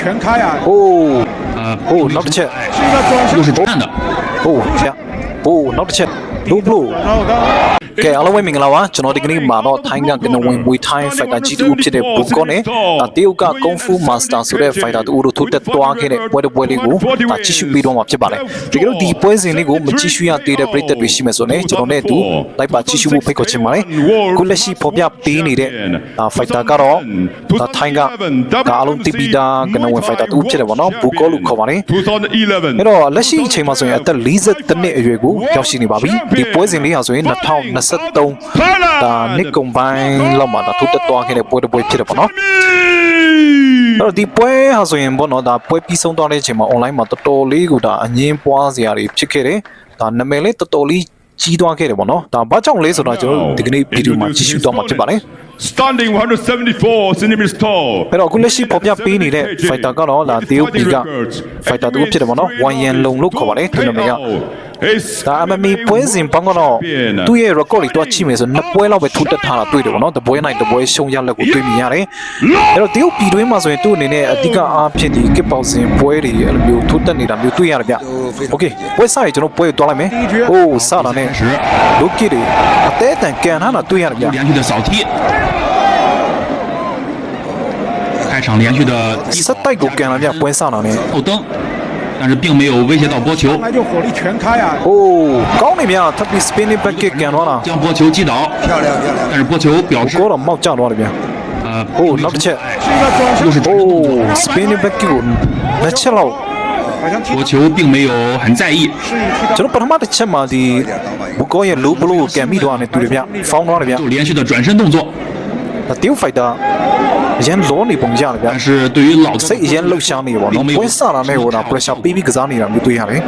全开啊！နောက်တစ်ချက် 是一个转身又是站的，နောက်တစ်ချက်low blow 然后的 ကဲအားလုံးပဲမင်္ဂလာပါကျွန်တော်ဒီကနေ့မှာတော့ထိုင်းကကနဝင်မွေထိုင်း fighter G2 ဖြစ်တဲ့ဘူကောနဲ့တရုတ်က Kung Fu Master ဆိုတဲ့ fighter တူတို့ထိုးတက်သွားခဲ့တဲ့ပွဲတစ်ပွဲလေးကိုကြည့်ရှုပြီးတော့မှာဖြစ်ပါတယ်ဒီကနေ့ဒီပွဲစဉ်လေးကိုမကြည့်ရှုရသေးတဲ့ပရိသတ်တွေရှိမယ်ဆိုရင်ကျွန်တော်နဲ့အတူလိုက်ပါကြည့်ရှုဖို့ဖိတ်ခေါ်ချင်ပါတယ်ခုလက်ရှိပေါ်ပြပေးနေတဲ့ fighter ကတော့ထိုင်းကအားလုံးတိပိတာကနဝင် fighter တူဖြစ်တယ်ပေါ့နော်ဘူကောလို့ခေါ်ပါတယ်အဲ့တော့လက်ရှိအချိန်မှာဆိုရင်အသက်40နှစ်အရွယ်ကိုရောက်ရှိနေပါပြီဒီပွဲစဉ်လေးဟာဆိုရင်2023ဒါနှစ်ကုန်ပိုင်းလောက်မှာဒါထိုးတက်သွားခဲ့တဲ့ပွဲတစ်ပွဲဖြစ်တယ်ပေါ့နော်အဲ့တော့ဒီပွဲဟာဆိုရင်ပေါ့နော်ဒါပွဲပြီးဆုံးသွားတဲ့အချိန်မှာ online မှာတော်တော်လေးကိုဒါအငင်းပွားစရာတွေဖြစ်ခဲ့တယ်ဒါနာမည်လေးတော်တော်လေးကြီးသွားခဲ့တယ်ပေါ့နော်ဒါဘာကြောင့်လဲဆိုတော့ကျွန်တော်တို့ဒီကနေ့ဗီဒီယိုမှာကြည့်ရှုသွားမှာဖြစ်ပါတယ်Standing 174 centimeters tall. အဲ့တော့အခုလက်ရှိပေါ်ပြပေးနေတဲ့ fighter ကတော့ဒါတရုတ်ပြည်က fighter တူဖြစ်တယ်ပေါ့နော်ဝမ်ယန်လုံလို့ခေါ်ပါတယ်ဒီနာမည်ကဒါအမမီပွဲစဉ်ပေါင်းကတော့သူ့ရဲ့ record တွေတွားချိမယ်ဆိုနှစ်ပွဲလောက်ပဲထိုးတက်ထားတာတွေ့တယ်ပေါ့နော်တပွဲနိုင်တပွဲရှုံးရလက်ကိုတွေ့မြင်ရတယ်အဲ့တော့တရုတ်ပြည်တွင်းမှာဆိုရင်သူ့အနေနဲ့အဓိကအားဖြင့်ဒီကစ်ပေါစဉ်ပွဲတွေအဲ့လိုမျိုးထိုးတက်နေတာမျိုးတွေ့ရတယ်ဗျ Okay ပွဲစရကျွန်တော်ပွဲတွားလိုက်မယ်စတာနဲ့လုကီတွေအသေးအတန်ကန်ထားတာတွေ့ရတယ်ဗျ连续的扫踢，开场连续的စက်တိုက်ကိုကန်လာဗျပွဲစတာနဲ့后蹬，但是并没有威胁到波球，上来就火力全开啊！ကောင်းနေဗျထပ်ပြီး spinning back kick ကန်သွားတာ将波球击倒，但是波球表示ကိုတော့မောက်ကျသွားတယ်ဗျနောက်တစ်ချက် 是一个转身， spinning back kick ကိုလက်ချက်လောက်好像踢波球并没有很在意，示意踢到 ကျွန်တော်ပထမတစ်ချက်မှာဒီဘူကောရဲ့ low blow ကိုကန်မိသွားတယ်တူတယ်ဗျဖောင်းသွားတယ်ဗျ 就连续的转身动作，တရုတ် fighter အရင်လောနေပုံရတယ်ဗျ但是对于老စိတ်အရင်လှုပ်ရှားနေပေါ့နော်ပွဲစတာနဲ့ဟိုဒါ pressure ပေးပြီးကစားနေတာမျိုးတွေ့ရတယ်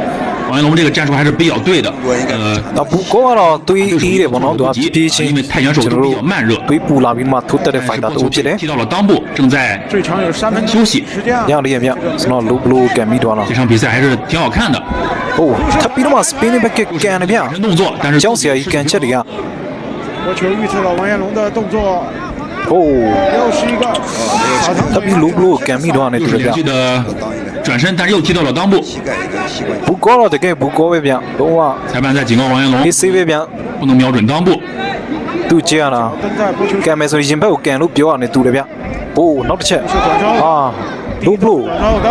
王彦龙这个战术还是比较对的，ဒါဘူကောကတော့တွေးအေးတယ်ပေါ့နော်သူကပြေးချင်း因为太阳手比较慢热， တွေးပူလာပြီးမှထိုးတက်တဲ့ fighter တူဖြစ်တယ် 踢到了裆部，正在最长有3分钟休息。时间啊！ ရလေးရဗျကျွန်တော် low blow ကန်မိသွားတာ这场比赛还是挺好看的，ထပ်ပြီးတော့မှ spinning back kick ကန်တယ်ဗျ 转身动作，但是ကျောင်းဆရာကြီးကန်ချက်တွေက国球预测了王彦龙的动作，又是一个好长 ထပ်ပြီး low blow ကန်မိသွားတယ်တူတယ်ဗျ 连续的转身，但是又踢到了裆部。 ဘူကောတော့တကယ်ဘူကောပဲဗျလုံးဝ 裁判在警告王彦龙 အေးဆေးပဲဗျ 不能瞄准裆部。 သူကြရတာ 蹬在国球 ကန်မယ်ဆိုရင်ဘက်ကိုကန်လို့ပြောရတယ်တူတယ်ဗျနောက်တစ်ချက် 是转身， low blow 然后的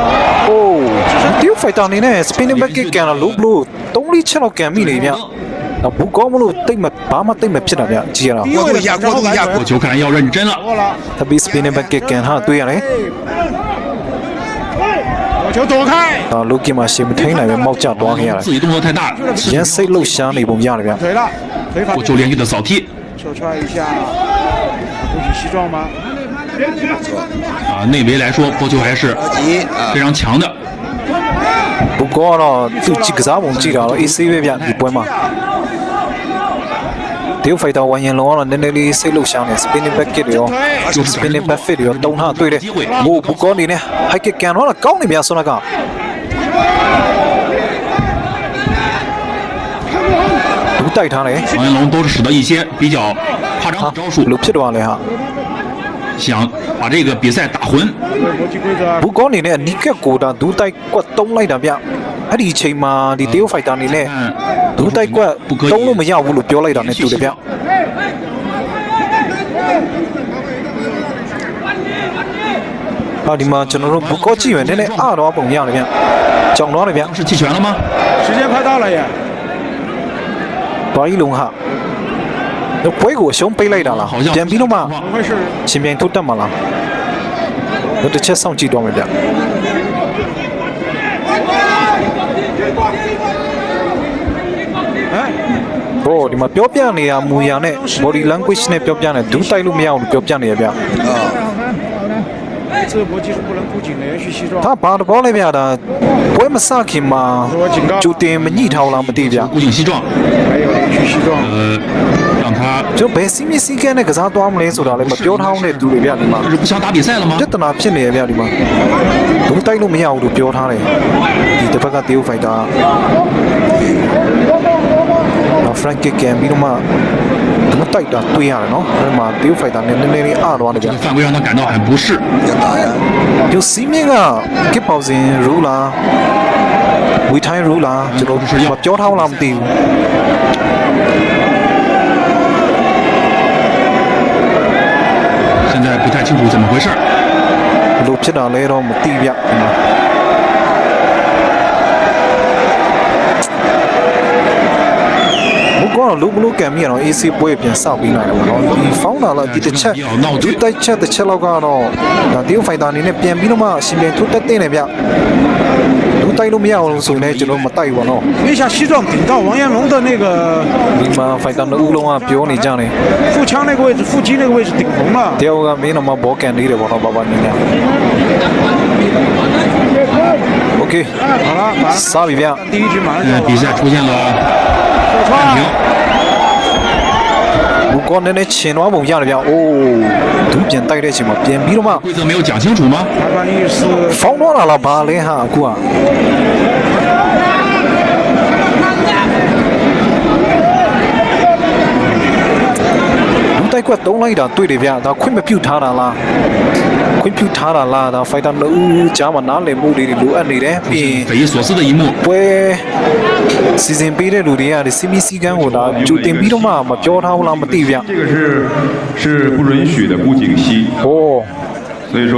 တရုတ် fighter အနေနဲ့ spinning back kick ကန်တာ low blow 3-4ချက်လောက်ကန်မိနေဗျတော့ဘူကောမလို့တိတ်မဘာမှတိတ်မဖြစ်တာဗျကြည့်ရတာ 低位然后摆国球看来要认真了，过了， ထပ်ပြီး spinning back kick ကန်ထားတွေ့ရတယ် 国球躲开， low kick မှာရှေ့မထိန်နိုင်ပဲမောက်ကျသွားခဲ့ရတယ် 自己动作太大了， ရန်စိတ်လှုပ်ရှားနေပုံရတယ်ဗျ 腿了，腿法国球连续的扫踢手踹一下，鼓起膝撞吗？啊，内围来说，国球还是非常强的。 ဘူကောကတော့သူကြည့်ကစားပုံကြည့်တာတော့ AC ပဲဗျဒီပွဲမှာတရုတ် fighter ဝမ်ယန်လုံးကတော့နည်းနည်းလေးစိတ်လှုပ်ရှားနေ spinning back kick တွေရော spinning back fit တွေရောတုံးထားတွေ့တယ်ဘူကောအနေနဲ့ high kick ကန်တော့ကောင်းနေဗျဆွမ်းကဘူးတိုက်ထားတယ် 王彦龙都是使得一些比较夸张的招数， လို့ဖြစ်သွားလဲဟာ 想把这个比赛打浑。国际规则 ဘူကောအနေနဲ့အနီးကပ်ကိုဒါဒူးတိုက်ကွက်တုံးလိုက်တာဗျအဲ့ဒီအချိန်မှာဒီတရုတ် fighter အနေနဲ့ဒူးတိုက်ကွက်တုံးလို့မရဘူးလို့ပြောလိုက်တာနဲ့တူတယ်ဗျဒီမှာကျွန်တော်တို့ဘူကောကြည့်ရနည်းနည်းအားတော့ပုံရတယ်ဗျကြောင်တော့တယ်ဗျ 是弃权了吗？时间快到了耶！ ဘာကြီးလုံးဟာတော့ပွဲကိုအရှုံးပေးလိုက်တာလားပြန်ပြီးတော့မှ 怎么回事？ ရှင်ပြန်ထုတ်တက်မှာလားတော့တစ်ချက်စောင့်ကြည့်တော့မယ်ဗျ哎，ဒီမှာပြောပြနေရမူရနဲ့ body language နဲ့ပြောပြနေဒူးတိုက်လို့မရအောင်ပြောပြနေရဗျ 自搏技术不能不仅连续膝撞， ဒါဘာတော့လဲဗျဒါပွဲမစခင်မှာကျူတင်မညှိထောင်လားမသိဗျ 固定膝撞，还有连续膝撞，让他 ကျွန်တော်ဘယ်စီမီစီကဲနဲ့ကစားသွားမလဲဆိုတာလည်းမပြောထားအောင်တဲ့သူတွေဗျဒီမှာ 这是不想打比赛了吗？ ပြဿနာဖြစ်နေရဗျဒီမှာဒူးတိုက်လို့မရဘူးလို့ပြောထားတယ်ဒီတစ်ဖက်ကတရုတ် fighter front kick ကန်ပြီးတော့မှမတိုက်တာတွေ့ရတယ်နော်အဲ့မှာတရုတ်ဖိုက်တာနဲ့နည်းနည်းလေးအသွားနေကြ 这个犯规让他感到很不适。 ဒီစီမင်းက kick ပေါစဉ် rule လားဝီထိုင်း rule လားကျွန်တော်မပြောထားလားမသိဘူး 现在不太清楚怎么回事。 ဘလို့ဖြစ်တာလဲတော့မသိဗျဒီမှာဘကောလူဘလူကံမီရော AC ပွဲပြန်ဆောက်ပြီးနိုင်တယ်ပေါ့နော်ဒီဖောင်းတာလားဒီတစ်ချက်ဒီတိုက်ချက်တစ်ချက်လောက်ကတော့ဒါတရုတ်ဖိုင်တာအနေနဲ့ပြန်ပြီးတော့မှအရှင်ပြန်ထုတ်တက်တဲ့နေဗျလူတိုက်လို့မရအောင်ဆိုရင်လည်းကျွန်တော်မတိုက်ဘူးပေါ့နော် 一下西装顶到王彦龙的那个 ဒီမှာဖိုင်တာနှစ်ဦးလုံးကပြောနေကြတယ် 腹腔那个位置、腹肌那个位置顶红了。 တယောက်ကမင်းတော့မဘောကန်နေတယ်ပေါ့နော်ဘာဘာနေနေ Okay 好了，马上စပြီဗျ 第一局马上就比赛出现了暂停。 ဘူကောနည်းနည်းချင်သွားပုံရတယ်ဗျအိုးသူပြန်တိုက်တဲ့အချိန်မှာပြန်ပြီးတော့မှ 规则没有讲清楚吗？裁判意思 ဖောင်းတော့လာလားဘာလဲဟာအခုကလူတိုက်ကွက်တုံးလိုက်တာတွေ့တယ်ဗျဒါခွင့်မပြုတ်ထားတာလားခွင့်ပြုတ်ထားတာလားဒါဖိုက်တာနှစ်ဦးကြားမှာနားလည်မှုတွေလိုအပ်နေတယ်ပြီးရင် 匪夷所思的一幕。 ပွဲစီစဉ်ပေးတဲ့လူတွေကဒီစီမီစီကန်းကိုဒါကြိုတင်ပြီးတော့မှမပြောထားဘူးလားမသိဗျ 这个是不允许的，不景息。 ဟော 所以说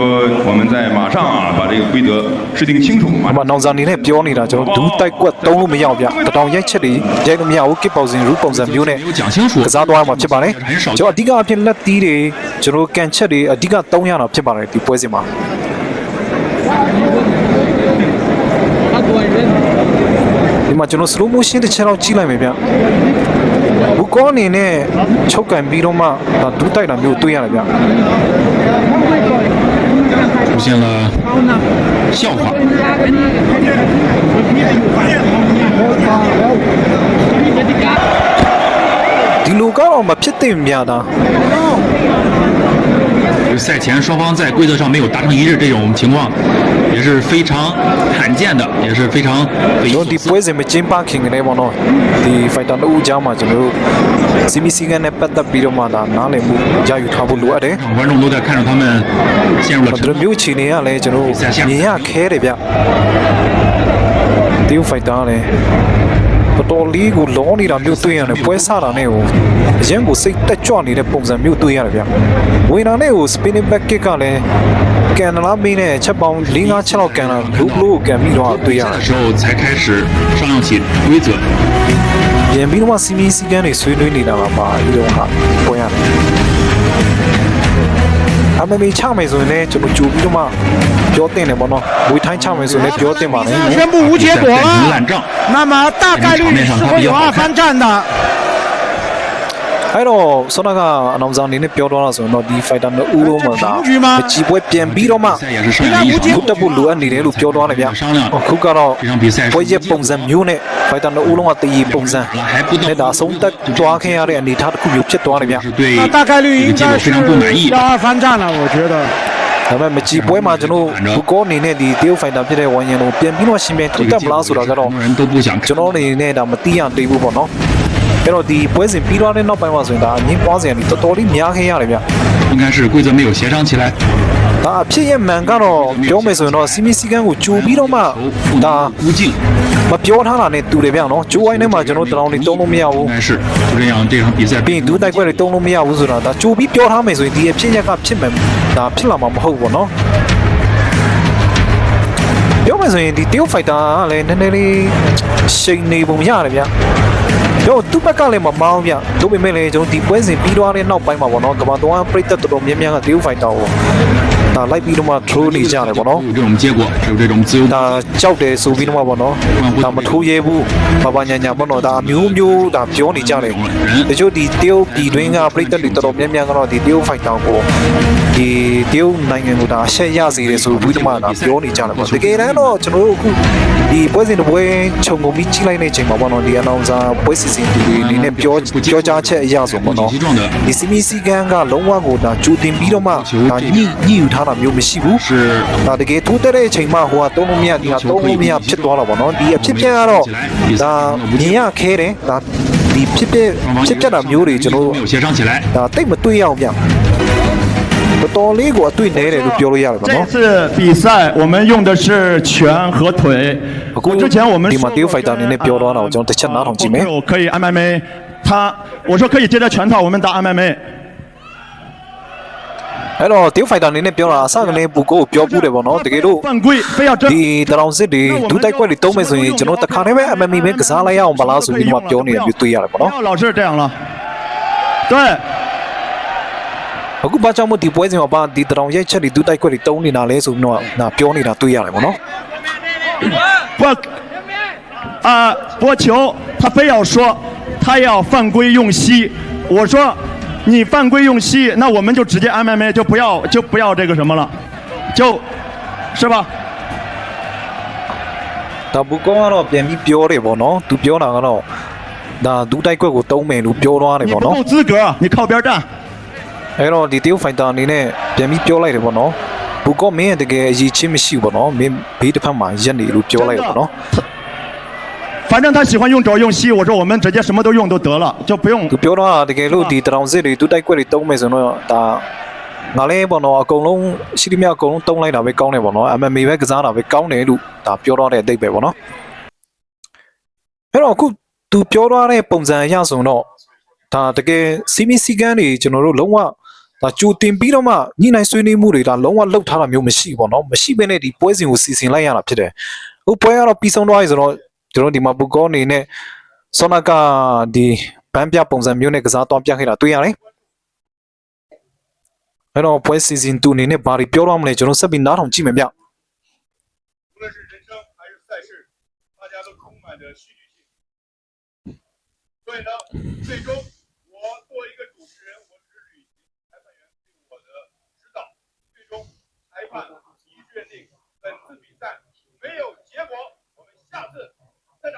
我们在马上啊把这个规则制定清楚嘛 အ。မနောင်စာနေနဲ့ပြောနေတာကျွန်တော်ဒူးတိုက်ကွက်တုံးလို့မရဗျတတောင်ရိုက်ချက်တွေရိုက်လို့မရဘူးကစ်ပေါစင်ရူပုံစံမျိုးနဲ့ 没有讲清楚 က。စားသွားမှာဖြစ်ပါတယ်ကျွန်တော်အဓိကအဖြစ်လက်သီးတွေကျွန်တော်ကန်ချက်တွေအဓိက3ရတာဖြစ်ပါတယ်ဒီပွဲစဉ်မှာဒီမှာကျွန်တော် slow motion တစ်ချက်တော့ကြည့်လိုက်မယ်ဗျဘူကောအနေနဲ့ချုပ်ကန်ပြီးတော့မှဒါဒူးတိုက်တာမျိုးတွေ့ရတယ်ဗျ 出现了笑话。 ဒီလိုကတော့မဖြစ်သင့်မြတာ 赛前双方在规则上没有达成一致，这种情况也是非常罕见的，也是非常匪夷 ကျွန် 所 တော်ဒီ 思。 ပွဲစဉ်မကျင်းပခင်ကလေးပေါ့နော်ဒီ fighter တို့ဦးကြားမှာကျွန်တော်စီမီစီကန်နဲ့ပတ်သက်ပြီးတော့မှဒါနားလည်မှုရယူထားဖို့လိုအပ်တယ် 观众都在看着他们陷入了 ဒီ 沉 လိုမျိုးအခြေအနေကလည်းကျွန်တော်မြင်ရခဲတယ်ဗျဒီ fighter လည်းတော်တော်လေးကိုလောနေတာမျိုးတွေ့ရတယ်ပွဲစားတာနဲ့ကိုအရင်ကိုစိတ်တက်ကြွနေတဲ့ပုံစံမျိုးတွေ့ရတယ်ဗျဝင်တာနဲ့ကို spinning back kick ကလည်းကန်လာမင်းနဲ့ချက်ပေါင်း4-5ချက်လောက်ကန်လာလူဘလို့ကန်ပြီးတော့တွေ့ရတယ် 的时候才开始商量起规则。 ပြန်ပြီးတော့စီမီစီကန်တွေဆွေးနွေးနေတာပါဒီတော့ဟာပွဲရတယ်အမေချမယ်ဆိုရင်လည်းကျွန်တော်ကြိုပြီးတော့မှပြောတင်တယ်ပေါ့နော်ဝေထိုင်းချမယ်ဆိုရင်လည်းပြောတင်ပါလေ 宣布无结果变成烂了账。，那么大概率是会有二番战的。 အဲ့တော့ဆောနာကအနောင်စာအနေနဲ့ပြောတော့ဆိုရင်တော့ဒီ fighter နှစ်ဦးလုံးမှာဒါမကြည့်ပွဲပြန်ပြီးတော့မှ 比赛也是上演一场 ခုတက်ဖို့လိုအပ်နေတယ်လို့ပြောတော့တယ်ဗျအခုကတော့ 这场比赛 ပွဲရဲ့ပုံစံမျိုးနဲ့ fighter နှစ်ဦးလုံးကတည်ပုံစံ 还不到 နဲ့ဒါအဆုံးသက်သွားခဲ့ရတဲ့အနေအထားတစ်ခုမျိုးဖြစ်သွားတယ်ဗျ 是对 那大概率应该这个结果非常不满意是。要二番战了，我觉得。 ဒါပေမဲ့မကြည့်ပွဲမှာကျွန်တော်ဘူကောအနေနဲ့ဒီတရုတ် fighter ဖြစ်တဲ့ဝမ်ယန်ကိုပြန်ပြီးတော့ရှင်ပြန်ထုတ်တက်မလားဆိုတာကတော့ 很多人都不想看 ကျွန်。တော်အနေနဲ့ဒါမသိရသေးဘူးပေါ့နော်အဲ့တော့ဒီပွဲစဉ်ပြီးသွားတဲ့နောက်ပိုင်းမှာဆိုရင်ဒါအငင်းပွားစရာတွေတော်တော်လေးများခဲ့ရတယ်ဗျ 应该是规则没有协商起来。 ဒါအဖြစ်ရဲ့မှန်ကတော့ပြောမယ်ဆိုရင်တော့စီမီစီကန်ကိုကြိုပြီးတော့မှဒါ 无尽， မပြောထားတာနဲ့တူတယ်ဗျနော်ဂျိုးဝိုင်းထဲမှာကျွန်တော်တရောင်းလေးတုံးလို့မရဘူး 应该是就这样，这场比赛 ပြီးရင်ဒူးတိုက်ပွဲတွေတုံးလို့မရဘူးဆိုတာဒါကြိုပြီးပြောထားမယ်ဆိုရင်ဒီအဖြစ်ရက်ကဖြစ်မယ်ဒါဖြစ်လာမှာမဟုတ်ဘူးပေါ့နော်ပြောမယ်ဆိုရင်ဒီတရုတ်ဖိုက်တာကလည်းနည်းနည်းလေးရှိန်နေပုံရတယ်ဗျတော့သူ့ဘက်ကလည်းမမောင်းဗျတို့ပေမဲ့လည်းကျွန်တော်ဒီပွဲစဉ်ပြီးသွားတဲ့နောက်ပိုင်းမှာပေါ့နော်ကမ္ဘာတော်ပရိသတ်တော်တော်များများကတရုတ်ဖိုက်တာကိုဒါလိုက်ပြီးတော့မှ throw နေကြတယ်ပေါ့နော် 有这种结果，只有这种自由。 ဒါကြောက်တယ်ဆိုပြီးတော့မှပေါ့နော်ဒါမထိုးရဲဘူးဘာဘာညာညာပေါ့နော်ဒါအမျိုးမျိုးဒါပြောနေကြတယ်တချို့ဒီတရုတ်ပြည်တွင်းကပြည်သက်တွေတော်တော်များများကတော့ဒီတရုတ်ဖိုက်တောင်ကိုဒီတရုတ်နိုင်ငံကိုဒါရှက်ရစေတယ်ဆိုပြီးတော့မှဒါပြောနေကြတယ်ပေါ့တကယ်တမ်းတော့ကျွန်တော်တို့အခုဒီပွဲစဉ်တစ်ပွဲခြုံငုံပြီးကြီးလိုက်တဲ့အချိန်မှာပေါ့နော်ဒီအနောင်စာပွဲစီစဉ်သူတွေအနေနဲ့ပြောကြားချက်အရဆိုပေါ့နော် 击撞的 ဒီစီမီစီကန်ကလုံးဝကိုဒါကျူတင်ပြီးတော့မှဒါညှိယူထားတာမျိုးမရှိဘူး 是 ဒါတကယ်ထိုးတဲ့အချိန်မှဟိုကတုံးလို့မရဒီကတုံးလို့မရဖြစ်သွားတာပေါ့နော်ဒီအဖြစ်ပြန်ကတော့ဒါမြင်ရခဲတယ်ဒါဒီ ဒီဖြစ်တာမျိုးတွေကျွန်တော်တို့ 没有协商起来。 ဒါတိတ်မတွေ့ရအောင်ဗျတော်တော်လေးကိုအတွေ့နဲတယ်လို့ပြောလို့ရတယ်ဗျ 这 နော် 次比赛我们用的是拳和腿。 အခု 之前我们 ဒီမှာတေးဖိုက်တာအနေနဲ့ပြောတော့တော့ကျွန်တော်တစ်ချက်နားထောင်ကြည့်မယ် 可以 MMA，我说可以接着拳套，我们打 MMA。 အဲ့တော့တေးဖိုက်တာအနေနဲ့ပြောတာအစကနေဘူကိုပြောပူးတယ်ပေါ့နော်တကယ်လို့ 犯规，非要这 ဒီတရောင်စစ်တွေဒူးတိုက်ကွက်တွေတုံးမယ်ဆိုရင်ကျွန်တော်တခါတည်းပဲ MMA ပဲကစားလိုက်ရအောင်မလားဆိုပြီးတော့ပြောနေတယ်မျိုးတွေ့ရတယ်ပေါ့နော် 不要老是这样了。对， အခုဘာကြောင့်မို့ဒီပွဲစဉ်မှာဘာဒီတရောင်ရိုက်ချက်တွေဒူးတိုက်ကွက်တွေတုံးနေတာလဲဆိုပြီးတော့ဒါပြောနေတာတွေ့ရတယ်ပေါ့နော် 不播球，他非要说他要犯规用膝，我说你犯规用膝，那我们就直接 MMA，就不要这个什么了，是吧？ ဒါဘူကောကတော့ပြန်ပြီးပြောတယ်ပေါ့နော်သူပြောတာကတော့ဒါဒူးတိုက်ကွက်ကိုတုံးမယ်လို့ပြောသွားတယ် 你 ပေါ့ 不 နော် 够资格，你靠边站。 အဲ့တော့ဒီတေးဖိုက်တာအနေနဲ့ပြန်ပြီးပြောလိုက်တယ်ပေါ့နော်ဘူကောမင်းရဲ့တကယ်အရေးချင်းမရှိဘူးပေါ့နော်မင်းဘေးတစ်ဖက်မှာရက်နေလို့ပြောလိုက်တယ်ပေါ့နော် 反正他喜欢用肘用膝，我说我们直接什么都用都得了，就不用 သူပြောတော့တကယ်လို့ဒီတရောင်စစ်တွေဒူးတိုက်ကွက်တွေတုံးမယ်ဆိုတော့ဒါငါလည်းပေါ့နော်အကုန်လုံးရှိသမျှအကုန်လုံးတုံးလိုက်တာပဲကောင်းတယ်ပေါ့နော် MMA ပဲကစားတာပဲကောင်းတယ်လို့ဒါပြောတော့တဲ့အတိတ်ပဲပေါ့နော်အဲ့တော့အခုသူပြောတော့တဲ့ပုံစံအရဆိုတော့ဒါတကယ်စီမီစီကန်တွေကျွန်တော်တို့လုံးဝဒါကြိုတင်ပြီးတော့မှညှိနှိုင်းဆွေးနွေးမှုတွေဒါလုံးဝလှုပ်ထားတာမျိုးမရှိပေါ့နော်မရှိဘဲနဲ့ဒီပွဲစဉ်ကိုစီစဉ်လိုက်ရတာဖြစ်တယ်ဟိုပွဲကတော့ပြီးဆုံးသွားပြီဆိုတော့ကျွန်တော်ဒီမှာဘူကောအနေနဲ့ဆောနာကဒီဘန်းပြပုံစံမျိုးနဲ့ကစားသွားပြခဲ့တာတွေ့ရတယ်အဲ့တော့ပွဲစီစဉ်2အနေနဲ့ဘာတွေပြောတော့မလဲကျွန်တော်ဆက်ပြီးနားထောင်ကြည့်မယ်ဗျ无论是人生还是赛事，大家都充满着戏剧性。所以呢，最终我作为一个主持人，我只履行裁判员对我的指导。最终裁判一致认定本次比赛没有结果，我们下次再打。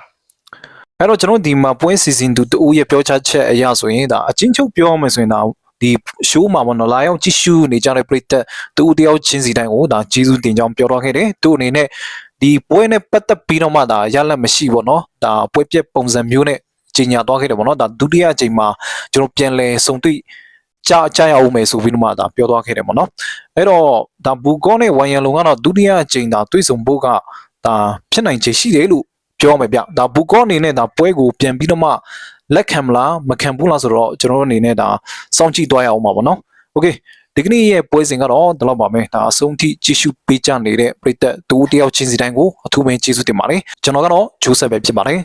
အဲ့တော့ကျွန်တော်ဒီမှာပွဲစီစဉ်2ဦးရဲ့ပြောချချက်အရဆိုရင်ဒါအချင်းချုပ်ပြောရမယ်ဆိုရင်ဒါဒီ show မှာပေါ့နော်လာရောက်ကြည့်ရှုနေကြတဲ့ပရိသတ်တူတယောက်ချင်းစီတိုင်းကိုဒါကျေးဇူးတင်ကြောင်းပြောတော့ခဲ့တယ်သူအနေနဲ့ဒီပွဲနဲ့ပတ်သက်ပြီးတော့မှဒါရလက်မရှိပေါ့နော်ဒါပွဲပြက်ပုံစံမျိုးနဲ့ကြီးညာသွားခဲ့တယ်ပေါ့နော်ဒါဒုတိယအချိန်မှာကျွန်တော်ပြန်လဲစုံတွေ့ကြာရအောင်မယ်ဆိုပြီးတော့မှဒါပြောသွားခဲ့တယ်ပေါ့နော်အဲ့တော့ဒါဘူကောနဲ့ဝိုင်ယန်လုံကတော့ဒုတိယအချိန်ဒါတွေ့ဆုံဖို့ကဒါဖြစ်နိုင်ခြေရှိတယ်လို့ပြောမယ်ဗျဒါဘူကောအနေနဲ့ဒါပွဲကိုပြန်ပြီးတော့မှလက်ခံမလားမခံဘူးလားဆိုတော့ကျွန်တော်အနေနဲ့ဒါစောင့်ကြည့်သွားရအောင်ပါဗောနော်โอเคဒီကနေ့ရဲ့ပွဲစဉ်ကတော့ဒီလောက်ပါမယ်ဒါအဆုံးထိကြည့်ရှုပေးကြနေတဲ့ပရိသတ်တူတယောက်ချင်းစီတိုင်းကိုအထူးပဲကျေးဇူးတင်ပါတယ်ကျွန်တော်ကတော့ဂျိုးဆက်ပဲဖြစ်ပါတယ်